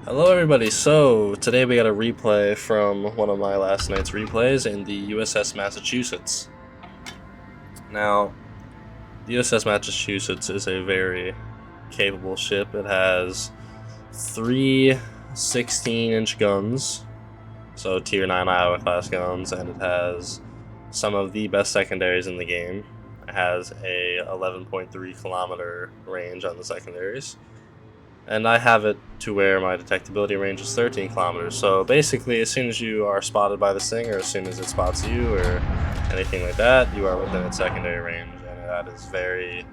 Hello everybody, so today we got a replay from one of my last night's replays in the USS Massachusetts. Now, the USS Massachusetts is a very capable ship. It has three 16-inch guns, so tier 9 Iowa class guns, and it has some of the best secondaries in the game. It has a 11.3 kilometer range on the secondaries. And I have it to where my detectability range is 13 kilometers. So basically, as soon as you are spotted by this thing, or as soon as it spots you, or anything like that, you are within its secondary range. And that is very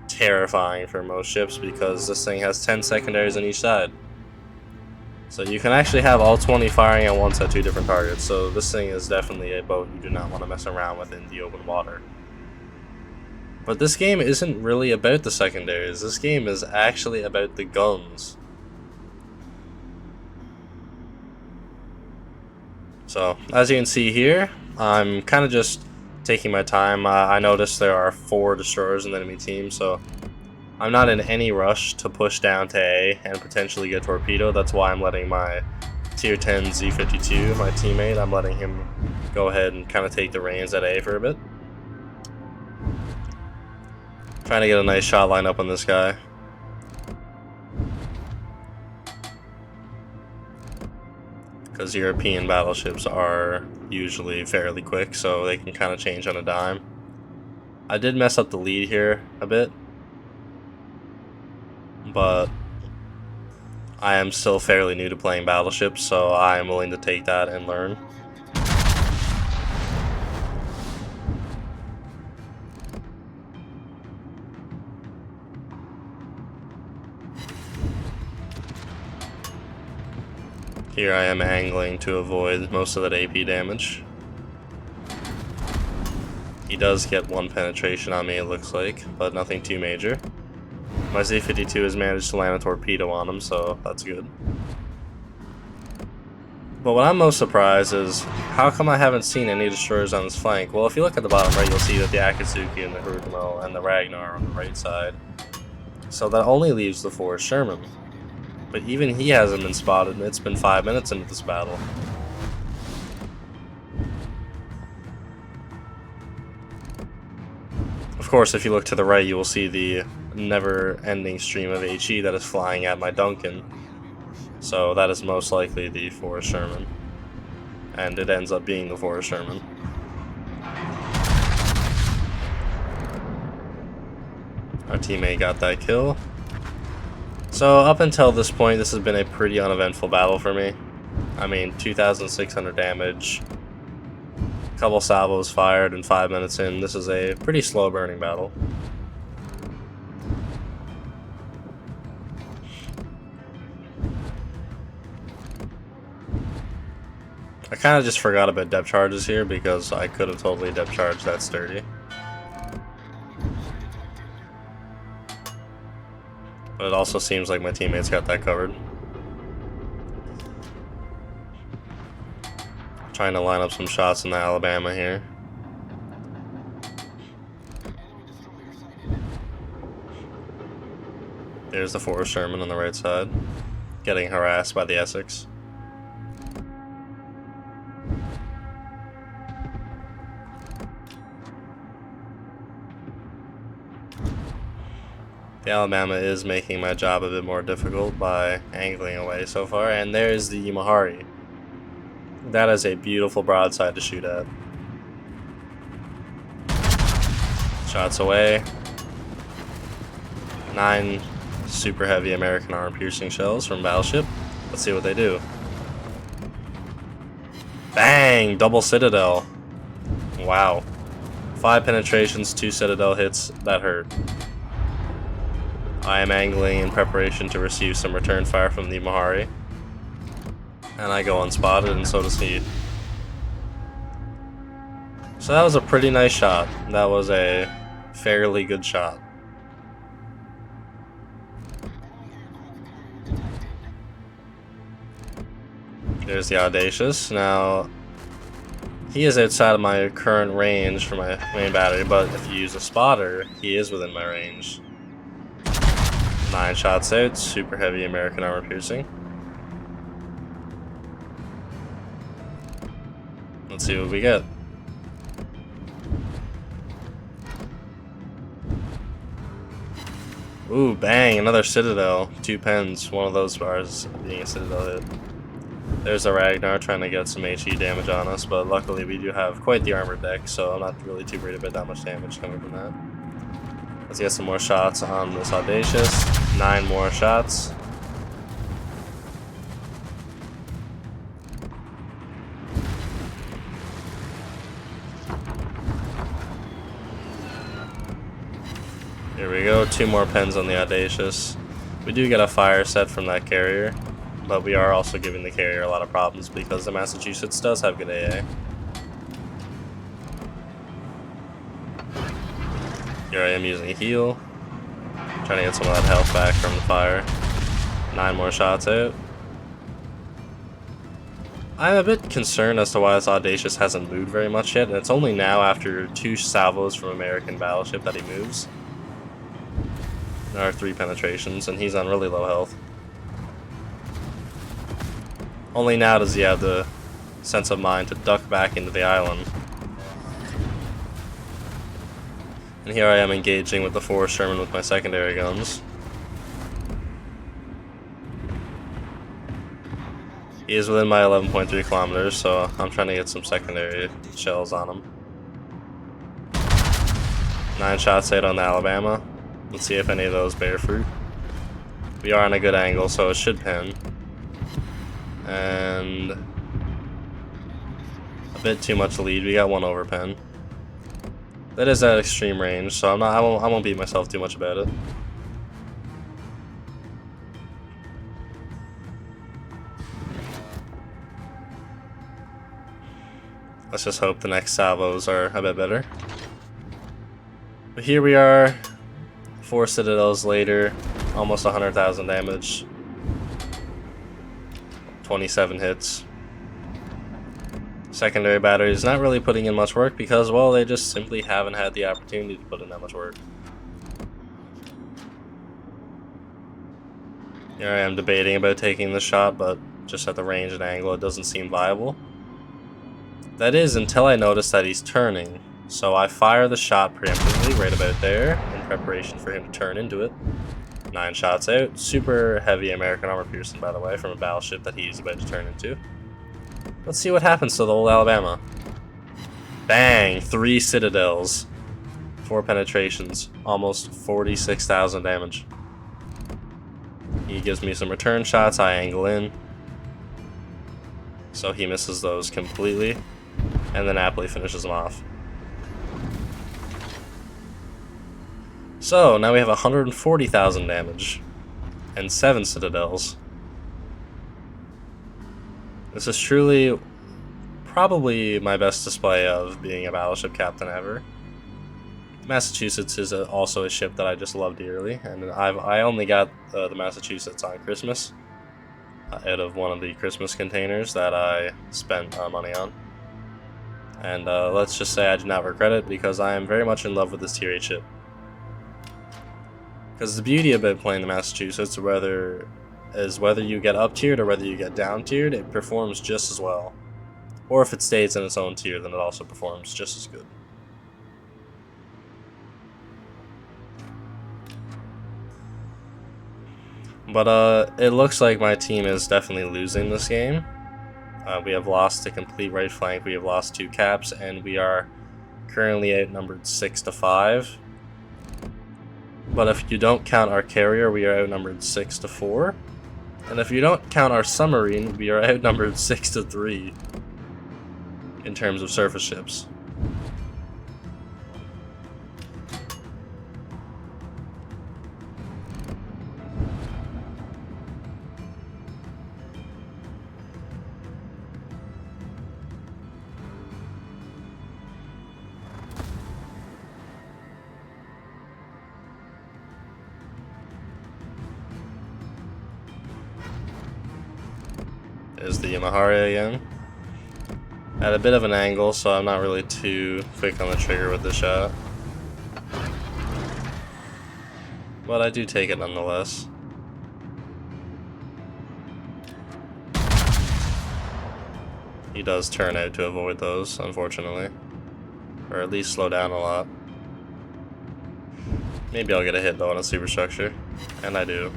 terrifying for most ships because this thing has 10 secondaries on each side. So you can actually have all 20 firing at once at two different targets. So this thing is definitely a boat you do not want to mess around with in the open water. But this game isn't really about the secondaries. This game is actually about the guns. So, as you can see here, I'm kind of just taking my time. I noticed there are 4 destroyers in the enemy team, so I'm not in any rush to push down to A and potentially get torpedoed. That's why I'm letting my tier 10 Z52, my teammate, I'm letting him go ahead and kind of take the reins at A for a bit. Trying to get a nice shot line up on this guy. Because European battleships are usually fairly quick, so they can kind of change on a dime. I did mess up the lead here a bit, but I am still fairly new to playing battleships, so I am willing to take that and learn. Here I am angling to avoid most of that AP damage. He does get 1 penetration on me, it looks like, but nothing too major. My Z52 has managed to land a torpedo on him, so that's good. But what I'm most surprised is, how come I haven't seen any destroyers on this flank? Well, if you look at the bottom right, you'll see that the Akatsuki and the Hiroshima and the Ragnar are on the right side. So that only leaves the Forrest Sherman. But even he hasn't been spotted, and it's been 5 minutes into this battle. Of course, if you look to the right, you will see the never-ending stream of HE that is flying at my Duncan. So that is most likely the Forrest Sherman. And it ends up being the Forrest Sherman. Our teammate got that kill. So up until this point, this has been a pretty uneventful battle for me. I mean, 2,600 damage, a couple salvos fired, and 5 minutes in. This is a pretty slow burning battle. I kind of just forgot about depth charges here because I could have totally depth charged that sturdy. But it also seems like my teammates got that covered. Trying to line up some shots in the Alabama here. There's the Forrest Sherman on the right side, getting harassed by the Essex. The Alabama is making my job a bit more difficult by angling away so far, and there's the Imahari. That is a beautiful broadside to shoot at. Shots away. 9 super heavy American armor piercing shells from Battleship. Let's see what they do. Bang! Double Citadel. Wow. 5 penetrations, 2 Citadel hits. That hurt. I am angling in preparation to receive some return fire from the Imahari. And I go unspotted, and so does he. So that was a pretty nice shot. That was a fairly good shot. There's the Audacious. Now, he is outside of my current range for my main battery, but if you use a spotter, he is within my range. 9 shots out, super heavy American armor piercing. Let's see what we get. Ooh, bang, another Citadel. 2 pens, one of those bars being a Citadel hit. There's a Ragnar trying to get some HE damage on us, but luckily we do have quite the armored deck, so I'm not really too worried about that much damage coming from that. Let's get some more shots on this Audacious. 9 more shots. Here we go, 2 more pens on the Audacious. We do get a fire set from that carrier, but we are also giving the carrier a lot of problems because the Massachusetts does have good AA. Here I am using a heal, trying to get some of that health back from the fire. 9 more shots out. I'm a bit concerned as to why this Audacious hasn't moved very much yet, and it's only now after 2 salvos from American Battleship that he moves. There are 3 penetrations, and he's on really low health. Only now does he have the sense of mind to duck back into the island. And here I am engaging with the 4 Sherman with my secondary guns. He is within my 11.3 kilometers, so I'm trying to get some secondary shells on him. 9 shots out on the Alabama. Let's see if any of those bear fruit. We are on a good angle, so it should pin. And a bit too much lead. We got 1 over pin. That is at extreme range, so I won't beat myself too much about it. Let's just hope the next salvos are a bit better. But here we are, 4 Citadels later, almost 100,000 damage, 27 hits. Secondary batteries not really putting in much work because, well, they just simply haven't had the opportunity to put in that much work. Here I am debating about taking the shot, but just at the range and angle it doesn't seem viable. That is until I notice that he's turning. So I fire the shot preemptively right about there in preparation for him to turn into it. 9 shots out. Super heavy American armor piercing, by the way, from a battleship that he's about to turn into. Let's see what happens to the old Alabama. Bang! 3 Citadels. 4 penetrations. Almost 46,000 damage. He gives me some return shots. I angle in. So he misses those completely. And then aptly finishes him off. So, now we have 140,000 damage. And 7 Citadels. This is truly probably my best display of being a battleship captain ever. Massachusetts is also a ship that I just love dearly, and I only got the Massachusetts on Christmas out of one of the Christmas containers that I spent money on. And let's just say I do not regret it because I am very much in love with this Tier 8 ship. Because the beauty about playing the Massachusetts, whether you get up tiered or whether you get down tiered, it performs just as well. Or if it stays in its own tier, then it also performs just as good. But it looks like my team is definitely losing this game. We have lost a complete right flank, we have lost 2 caps, and we are currently outnumbered 6-5. But if you don't count our carrier, we are outnumbered 6-4. And if you don't count our submarine, we are outnumbered 6-3 in terms of surface ships. Is the Yamahara again. At a bit of an angle, so I'm not really too quick on the trigger with the shot. But I do take it nonetheless. He does turn out to avoid those, unfortunately. Or at least slow down a lot. Maybe I'll get a hit though on a superstructure. And I do.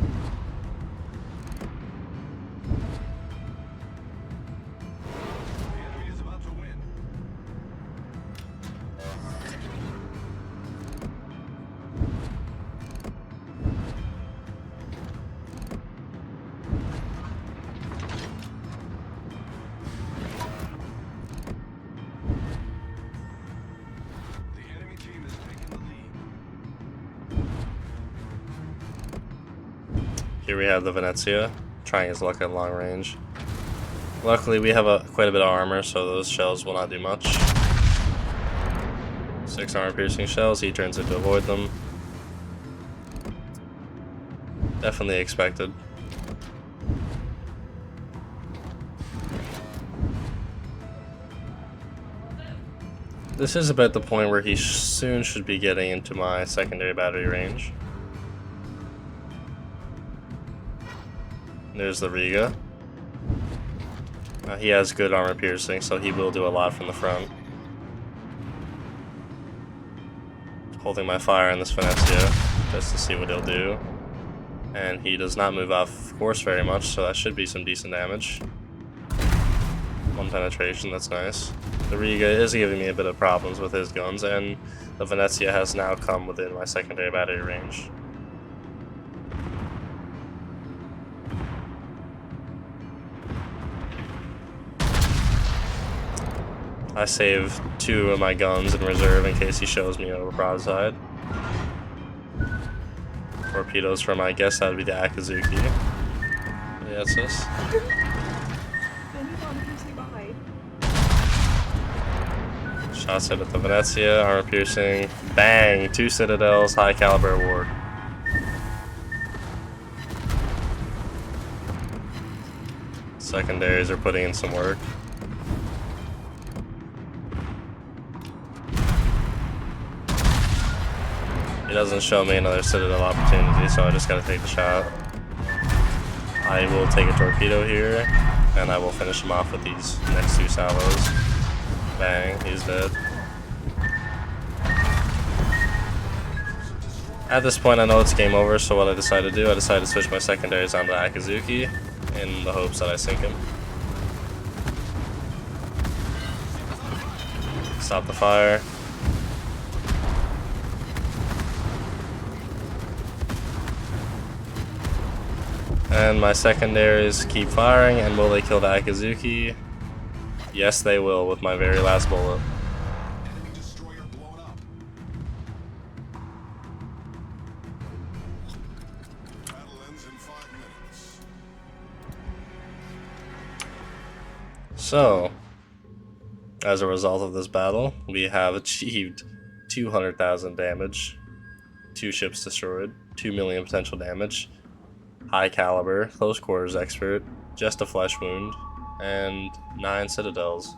Here we have the Venezia, trying his luck at long range. Luckily we have quite a bit of armor, so those shells will not do much. 6 armor piercing shells, he turns it to avoid them. Definitely expected. This is about the point where he soon should be getting into my secondary battery range. There's the Riga. He has good armor piercing, so he will do a lot from the front. Holding my fire on this Venezia, just to see what he'll do. And he does not move off course very much, so that should be some decent damage. 1 penetration, that's nice. The Riga is giving me a bit of problems with his guns, and the Venezia has now come within my secondary battery range. I save 2 of my guns in reserve in case he shows me a broadside. Torpedoes from, I guess that would be the Akazuki. Yeah, that's this. Shots hit at the Venezia, armor piercing. Bang! 2 citadels, high caliber award. Secondaries are putting in some work. He doesn't show me another citadel opportunity, so I just gotta take the shot. I will take a torpedo here, and I will finish him off with these next 2 salvos. Bang, he's dead. At this point I know it's game over, so what I decided to do, I decided to switch my secondaries onto Akazuki in the hopes that I sink him. Stop the fire. And my secondaries keep firing, and will they kill the Akazuki? Yes, they will, with my very last bullet. So, as a result of this battle, we have achieved 200,000 damage, 2 ships destroyed, 2 million potential damage, high caliber, close quarters expert, just a flesh wound, and 9 citadels.